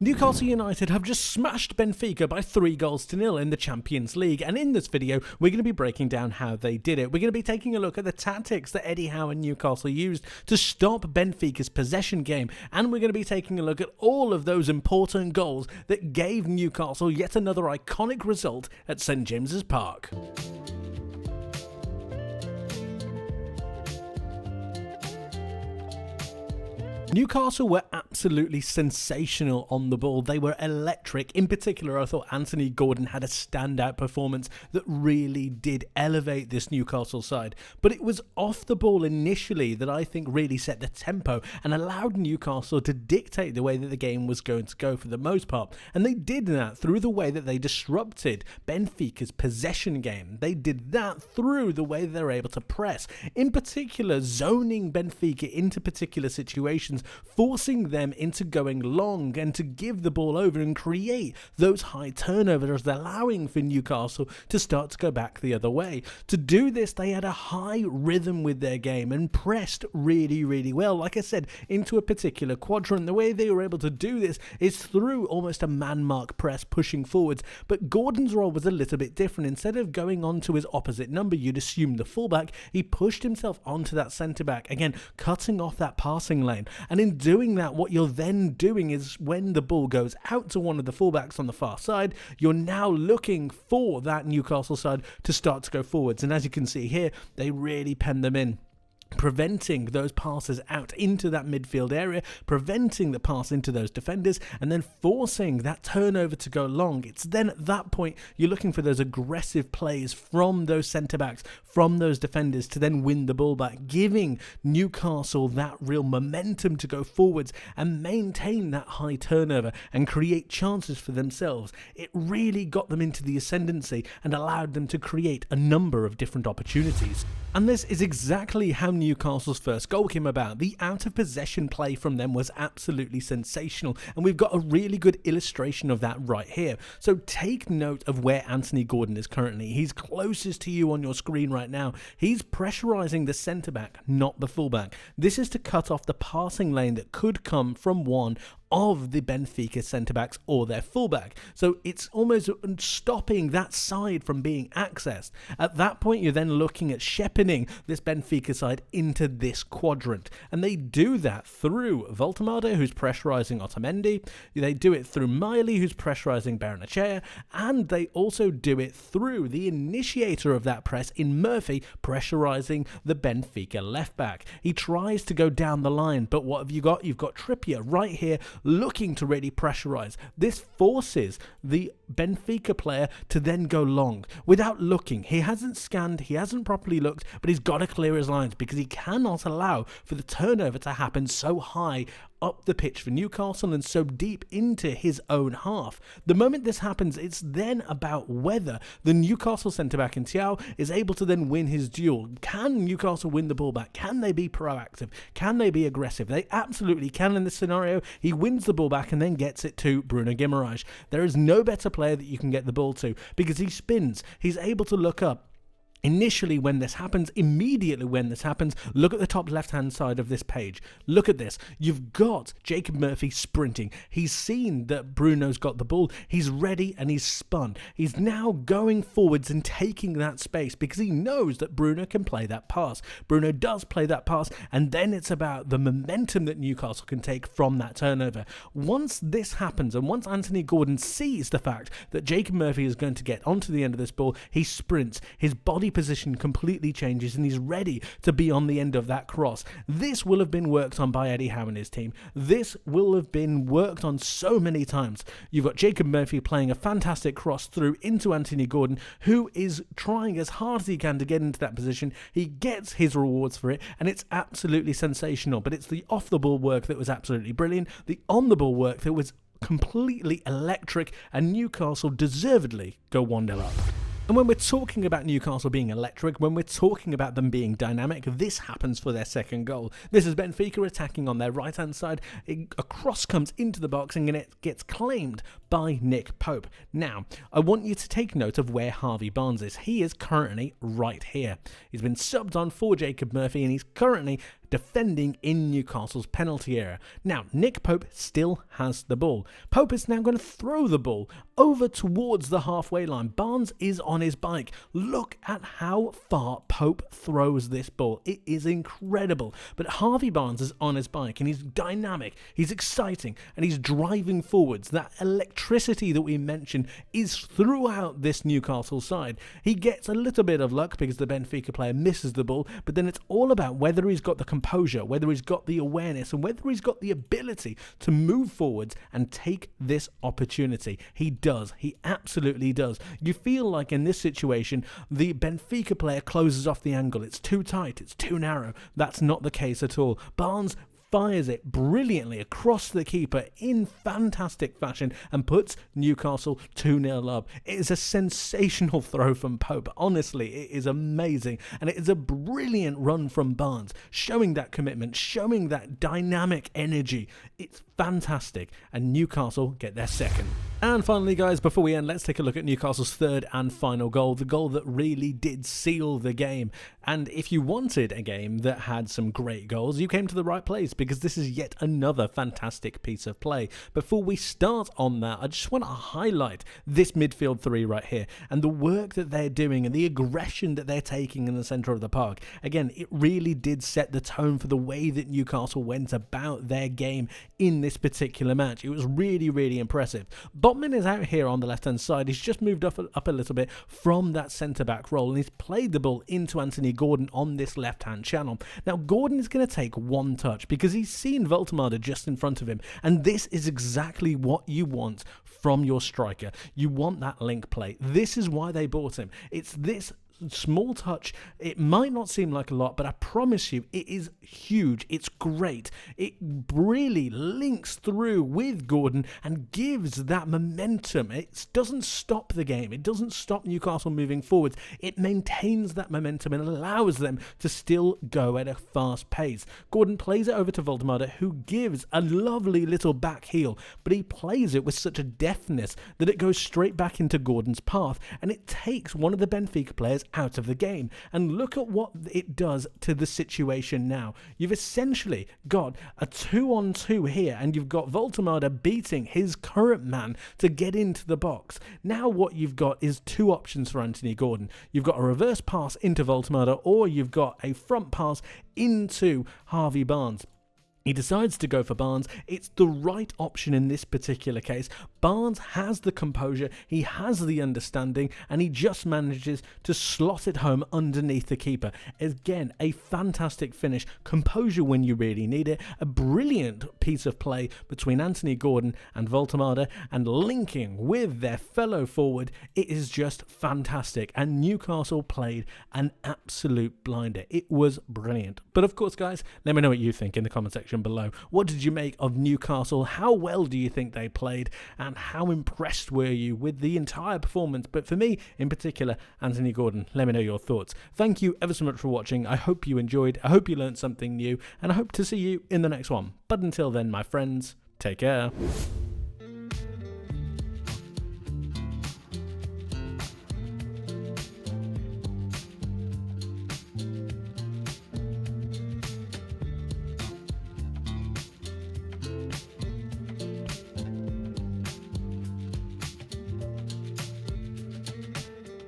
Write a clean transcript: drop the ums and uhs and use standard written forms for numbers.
Newcastle United have just smashed Benfica by 3-0 in the Champions League, and in this video we're going to be breaking down how they did it. We're going to be taking a look at the tactics that Eddie Howe and Newcastle used to stop Benfica's possession game, and we're going to be taking a look at all of those important goals that gave Newcastle yet another iconic result at St James's Park. Newcastle were absolutely sensational on the ball. They were electric. In particular, I thought Anthony Gordon had a standout performance that really did elevate this Newcastle side. But it was off the ball initially that I think really set the tempo and allowed Newcastle to dictate the way that the game was going to go for the most part. And they did that through the way that they disrupted Benfica's possession game. They did that through the way they're able to press. In particular, zoning Benfica into particular situations, forcing them into going long and to give the ball over and create those high turnovers, allowing for Newcastle to start to go back the other way. To do this, they had a high rhythm with their game and pressed really well, like I said, into a particular quadrant. The way they were able to do this is through almost a man-mark press pushing forwards, but Gordon's role was a little bit different. Instead of going on to his opposite number, you'd assume the fullback, he pushed himself onto that centre-back, again cutting off that passing lane. And in doing that, what you're then doing is when the ball goes out to one of the fullbacks on the far side, you're now looking for that Newcastle side to start to go forwards. And as you can see here, they really pen them in, preventing those passes out into that midfield area, preventing the pass into those defenders, and then forcing that turnover to go long. It's then at that point you're looking for those aggressive plays from those centre-backs, from those defenders, to then win the ball back, giving Newcastle that real momentum to go forwards and maintain that high turnover and create chances for themselves. It really got them into the ascendancy and allowed them to create a number of different opportunities. And this is exactly how Newcastle's first goal came about. The out-of-possession play from them was absolutely sensational, and we've got a really good illustration of that right here. So take note of where Anthony Gordon is currently. He's closest to you on your screen right now. He's pressurising the centre-back, not the full-back. This is to cut off the passing lane that could come from one of the Benfica centre-backs or their fullback. So it's almost stopping that side from being accessed. At that point, you're then looking at shepherding this Benfica side into this quadrant. And they do that through Voltemade, who's pressurising Otamendi. They do it through Miley, who's pressurising Barrenechea. And they also do it through the initiator of that press in Murphy, pressurising the Benfica left-back. He tries to go down the line, but what have you got? You've got Trippier right here, looking to really pressurise. This forces the Benfica player to then go long without looking. He hasn't scanned, he hasn't properly looked, but he's got to clear his lines because he cannot allow for the turnover to happen so high up the pitch for Newcastle and so deep into his own half. The moment this happens, it's then about whether the Newcastle centre-back in Thiaw is able to then win his duel. Can Newcastle win the ball back? Can they be proactive? Can they be aggressive? They absolutely can in this scenario. He wins the ball back and then gets it to Bruno Guimaraes. There is no better player that you can get the ball to because he spins. He's able to look up. Initially when this happens, immediately when this happens, look at the top left-hand side of this page. Look at this. You've got Jacob Murphy sprinting. He's seen that Bruno's got the ball. He's ready and he's spun. He's now going forwards and taking that space because he knows that Bruno can play that pass. Bruno does play that pass, and then it's about the momentum that Newcastle can take from that turnover. Once this happens, and once Anthony Gordon sees the fact that Jacob Murphy is going to get onto the end of this ball, he sprints. His body position completely changes and he's ready to be on the end of that cross. This will have been worked on by Eddie Howe and his team. This will have been worked on so many times. You've got Jacob Murphy playing a fantastic cross through into Anthony Gordon, who is trying as hard as he can to get into that position. He gets his rewards for it and it's absolutely sensational. But it's the off-the-ball work that was absolutely brilliant, the on-the-ball work that was completely electric, and Newcastle deservedly go 1-0 up. And when we're talking about Newcastle being electric, when we're talking about them being dynamic, this happens for their second goal. This is Benfica attacking on their right-hand side. A cross comes into the box and it gets claimed by Nick Pope. Now, I want you to take note of where Harvey Barnes is. He is currently right here. He's been subbed on for Jacob Murphy and he's currently defending in Newcastle's penalty area. Now, Nick Pope still has the ball. Pope is now going to throw the ball over towards the halfway line. Barnes is on his bike. Look at how far Pope throws this ball. It is incredible. But Harvey Barnes is on his bike and he's dynamic, he's exciting, and he's driving forwards. That electricity that we mentioned is throughout this Newcastle side. He gets a little bit of luck because the Benfica player misses the ball, but then it's all about whether he's got the composure, whether he's got the awareness, and whether he's got the ability to move forwards and take this opportunity. He does. He absolutely does. You feel like in this situation, the Benfica player closes off the angle. It's too tight. It's too narrow. That's not the case at all. Barnes fires it brilliantly across the keeper in fantastic fashion and puts Newcastle 2-0 up. It is a sensational throw from Pope. Honestly, it is amazing, and it is a brilliant run from Barnes, showing that commitment, showing that dynamic energy. It's fantastic, and Newcastle get their second. And finally, guys, before we end, let's take a look at Newcastle's third and final goal, the goal that really did seal the game. And if you wanted a game that had some great goals, you came to the right place, because this is yet another fantastic piece of play. Before we start on that, I just want to highlight this midfield three right here and the work that they're doing and the aggression that they're taking in the centre of the park. Again, it really did set the tone for the way that Newcastle went about their game in this particular match. It was really, really impressive. Botman is out here on the left-hand side. He's just moved up a little bit from that centre-back role, and he's played the ball into Anthony Gordon on this left-hand channel. Now, Gordon is going to take one touch because he's seen Voltemade just in front of him, and this is exactly what you want from your striker. You want that link play. This is why they bought him. It's this small touch. It might not seem like a lot, but I promise you it is huge. It's great. It really links through with Gordon and gives that momentum. It doesn't stop the game. It doesn't stop Newcastle moving forwards. It maintains that momentum and allows them to still go at a fast pace. Gordon plays it over to Voltemade, who gives a lovely little back heel, but he plays it with such a deftness that it goes straight back into Gordon's path, and it takes one of the Benfica players out of the game. And look at what it does to the situation now. You've essentially got a 2-on-2 here, and you've got Voltemade beating his current man to get into the box. Now what you've got is two options for Anthony Gordon. You've got a reverse pass into Voltemade, or you've got a front pass into Harvey Barnes. He decides to go for Barnes. It's the right option in this particular case. Barnes has the composure, he has the understanding, and he just manages to slot it home underneath the keeper. Again, a fantastic finish, composure when you really need it, a brilliant piece of play between Anthony Gordon and Voltemade, and linking with their fellow forward. It is just fantastic, and Newcastle played an absolute blinder. It was brilliant. But of course, guys, let me know what you think in the comment section below. What did you make of Newcastle? How well do you think they played? And how impressed were you with the entire performance? But for me, in particular, Anthony Gordon. Let me know your thoughts. Thank you ever so much for watching. I hope you enjoyed. I hope you learned something new. And I hope to see you in the next one. But until then, my friends, take care.